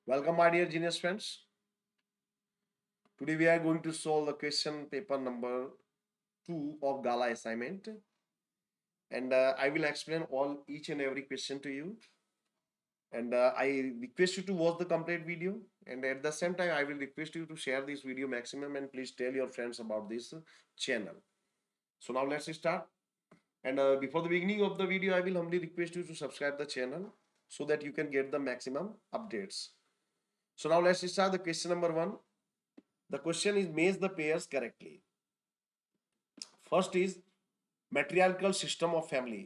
Welcome, my dear genius friends. Today we are going to solve the question paper number 2 of Gala assignment, and I will explain all each and every question to you. And I request you to watch the complete video. And at the same time, I will request you to share this video maximum and please tell your friends about this channel. So now let's start. And before the beginning of the video, I will humbly request you to subscribe the channel so that you can get the maximum updates. So now let's start the question number 1. The question is match the pairs correctly. First is matriarchal system of family,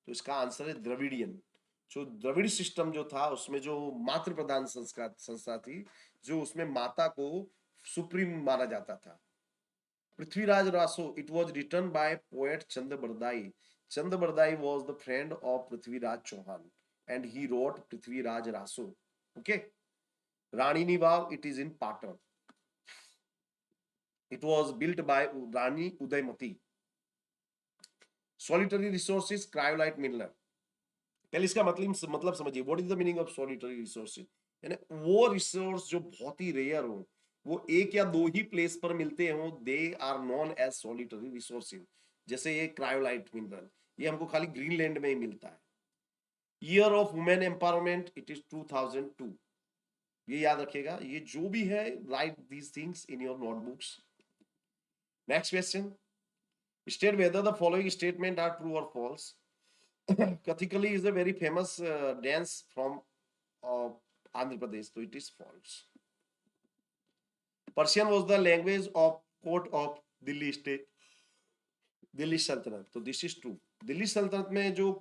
तो इसका answer है Dravidian. जो Dravid system जो था उसमें जो मातृ प्रधान संस्कार संस्था थी, जो उसमें माता को सुप्रीम माना जाता था। Prithviraj Raso, it was written by poet Chand Bardai. Chand Bardai was the friend of Prithviraj Chauhan and he wrote Prithviraj Raso. Okay. Rani Nivav, it is in Patan. It was built by Rani Udayamati. Solitary resources, cryolite mineral. पहले इसका मतलब समझिए, what is the meaning of solitary resources? यानी वो resource जो बहुत ही rare हो, वो एक या दो ही प्लेस पर मिलते हो, they are known as solitary resources. जैसे ये क्रायोलाइट मिनरल, ये हमको खाली ग्रीनलैंड में ही मिलता है। Year of women empowerment, it is 2002। ये याद रखिएगा, ये जो भी है, right these things in your notebooks. Next question, state whether the following statement are true or false. Kathikali is a very famous dance from uh, Andhra Pradesh, so it is false. Persian was the language of court of Delhi state, Delhi सल्तनत, तो this is true. Delhi सल्तनत में जो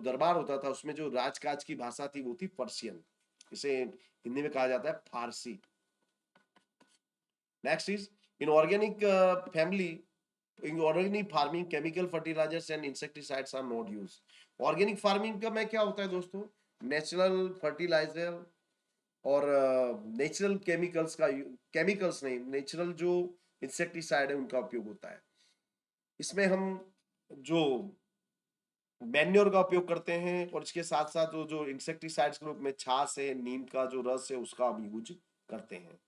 दरबार होता था उसमें जो राजकाज की भाषा थी वो थी पर्शियन, इसे हिंदी में कहा जाता है Farsi. Next is in organic family, in organic farming chemical fertilizers and insecticides are not used. Organic farming का में क्या होता है दोस्तों, नेचुरल फर्टिलाइजर और नेचुरल केमिकल्स का, केमिकल्स नहीं, नेचुरल जो इंसेक्टिसाइड है उनका उपयोग होता है। इसमें हम जो मैन्योर का उपयोग करते हैं और इसके साथ साथ जो इंसेक्टिसाइड्स के रूप में छाछ है, नीम का जो रस है, उसका हम यूज करते हैं।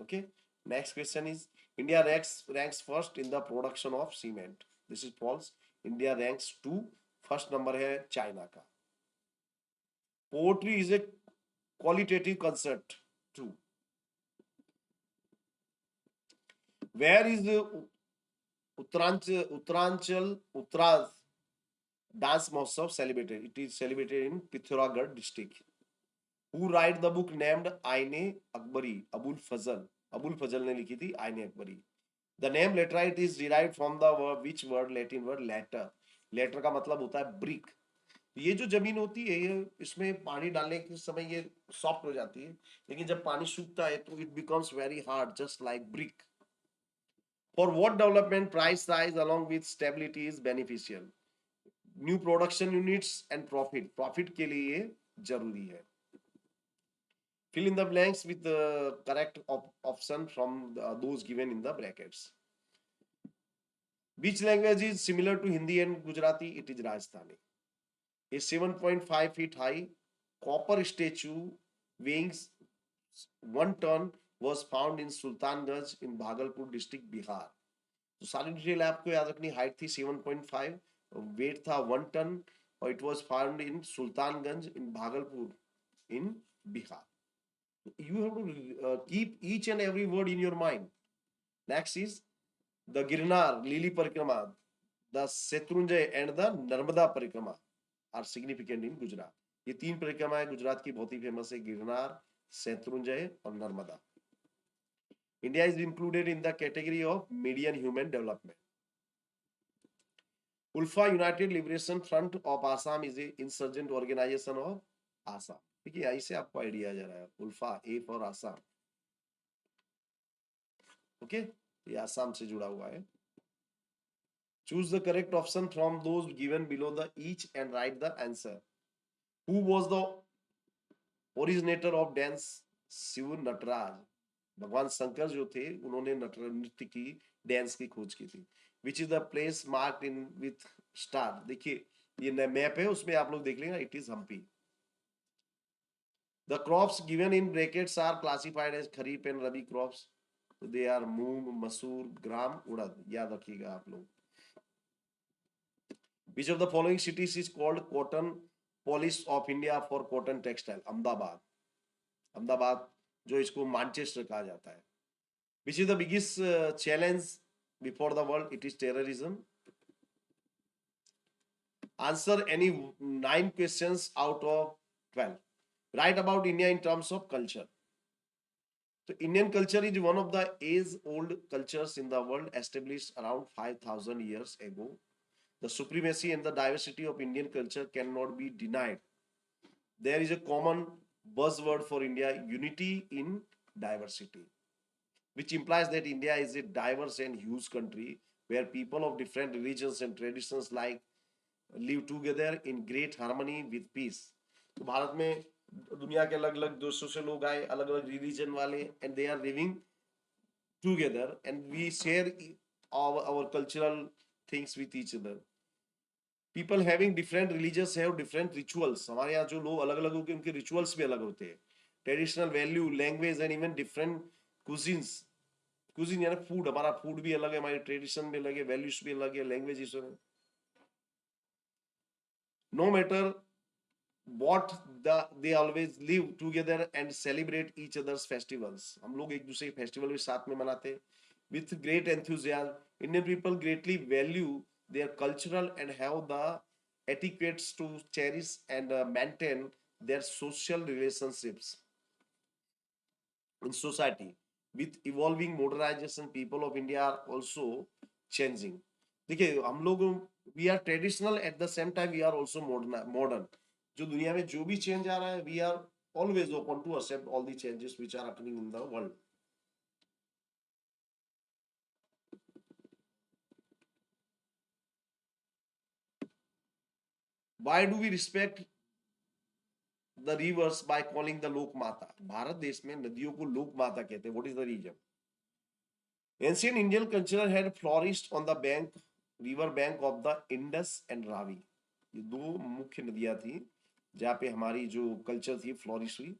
Okay. Next question is India ranks first in the production of cement. This is false. India ranks 2, first number है चाइना का। Poetry is a qualitative concept, true. Where is Uttaranchal Uttaraj dance Mahotsav celebrated? It is celebrated in Pithoragarh district. Who wrote the book named Ain Akbari? Abul Fazl ने लिखी थी Ain Akbari. The name laterite is derived from the word, which word? Latin word letter. Letter का मतलब होता है brick. ये जो जमीन होती है, ये इसमें पानी डालने के समय ये सॉफ्ट हो जाती है, लेकिन जब पानी सूखता है तो it becomes very hard, just like brick. For what development price rise along with stability is beneficial? New production units and profit, profit के लिए ये जरूरी है। Fill in the blanks with the correct option from those given in the brackets. Which language is similar to Hindi and Gujarati? It is Rajasthani. A 7.5 feet high copper statue weighing 1 ton was found in Sultanganj in Bhagalpur district, Bihar. तो सारी detail आपको याद रखनी। Height थी 7.5, wait था 1 ton और it was found in Sultanganj in Bhagalpur in Bihar. You have to keep each and every word in your mind. Next is the Girnar Lili Parikrama, the Setrunjay and the Narmada Parikrama are significant in Gujarat. ये तीन परिक्रमाएं गुजरात की बहुत ही famous है, गिरनार, शत्रुंजय और Narmada. India is included in the category of medium human development. ULFA united liberation front of Assam is a insurgent organization of Assam. देखिए ऐसे आपको idea जा रहा है, ULFA, a for Assam. Okay, ये आसाम से जुड़ा हुआ है। Choose the correct option from those given below the each and write the answer. Who was the originator of dance? Shiva Nataraj. भगवान शंकर जो थे उन्होंने नृत्य की, डांस की खोज की थी। Which is the place marked in with star? देखिए ये मैप है, उसमें आप लोग देख लेना, it is Hampi. The crops given in brackets are classified as Kharif and Rabi crops. So they are मूंग, मसूर, ग्राम, उड़द. याद रखिएगा आप लोग. Which of the following cities is called cotton police of India for cotton textile? Ahmedabad. Ahmedabad जो इसको Manchester कहा जाता है. Which is the biggest challenge before the world? It is terrorism. Answer any 9 questions out of 12. Write about India in terms of culture. So Indian culture is one of the age-old cultures in the world, established around 5,000 years ago. The supremacy and the diversity of Indian culture cannot be denied. There is a common buzzword for India, unity in diversity, which implies that India is a diverse and huge country where people of different religions and traditions like live together in great harmony with peace. तो भारत में दुनिया के अलग अलग देशों से लोग आए, अलग अलग रिलीजन वाले, and they are living together and we share our cultural things with each other. People having different religions have different rituals. हमारे यहाँ जो लोग अलग अलग होते हैं उनके rituals भी अलग होते हैं. Traditional value, language and even different cuisines. Cuisine यानी food, हमारा food भी अलग है, हमारी tradition भी अलग है, values भी अलग है, languages अलग है. No matter what they always live together and celebrate each other's festivals. हम लोग एक दूसरे के फेस्टिवल भी साथ में मनाते हैं. With great enthusiasm, Indian people greatly value their cultural and have the etiquettes to cherish and maintain their social relationships in society. With evolving modernization, people of India are also changing. देखिए हम लोग we are traditional at the same time we are also modern. जो दुनिया में जो भी change आ रहा है we are always open to accept all the changes which are happening in the world. Why do we respect the rivers by calling the लोक माता? भारत देश में नदियों को लोक माता कहते हैं. What is the reason? Ancient Indian culture had flourished on the river bank of the Indus and Ravi. ये दो मुख्य नदियां थी जहाँ पे हमारी जो कल्चर थी फ्लोरिश हुई.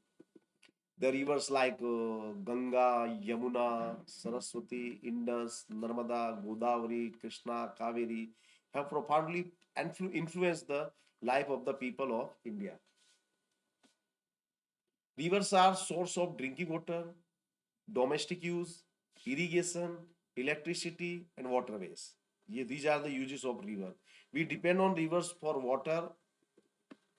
The rivers like Ganga, Yamuna, Saraswati, Indus, Narmada, Godavari, Krishna, Kaveri have profoundly influenced the life of the people of India. Rivers are source of drinking water, domestic use, irrigation, electricity, and waterways. These are the uses of river. We depend on rivers for water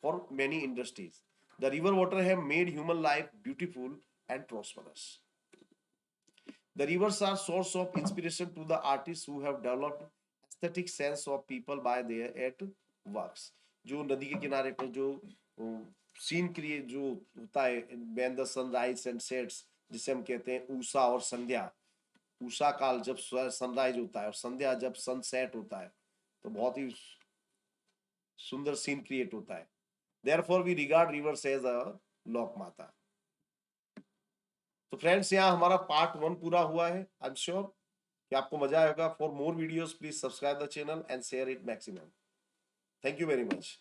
for many industries. The river water have made human life beautiful and prosperous. The rivers are source of inspiration to the artists who have developed aesthetic sense of people by their at works. जो नदी के किनारे पे जो scene create जो होता है when the sun rises and sets जिसे हम कहते हैं उषा और संध्या. उषा काल जब सनराइज होता है और संध्या जब सनसेट होता है तो बहुत ही सुंदर सीन क्रिएट होता है. Therefore we regard rivers as a लोक माता. तो फ्रेंड्स यहाँ हमारा पार्ट 1 पूरा हुआ है. आई एम श्योर कि आपको मजा आएगा. For more videos please subscribe the channel and share it maximum. Thank you very much.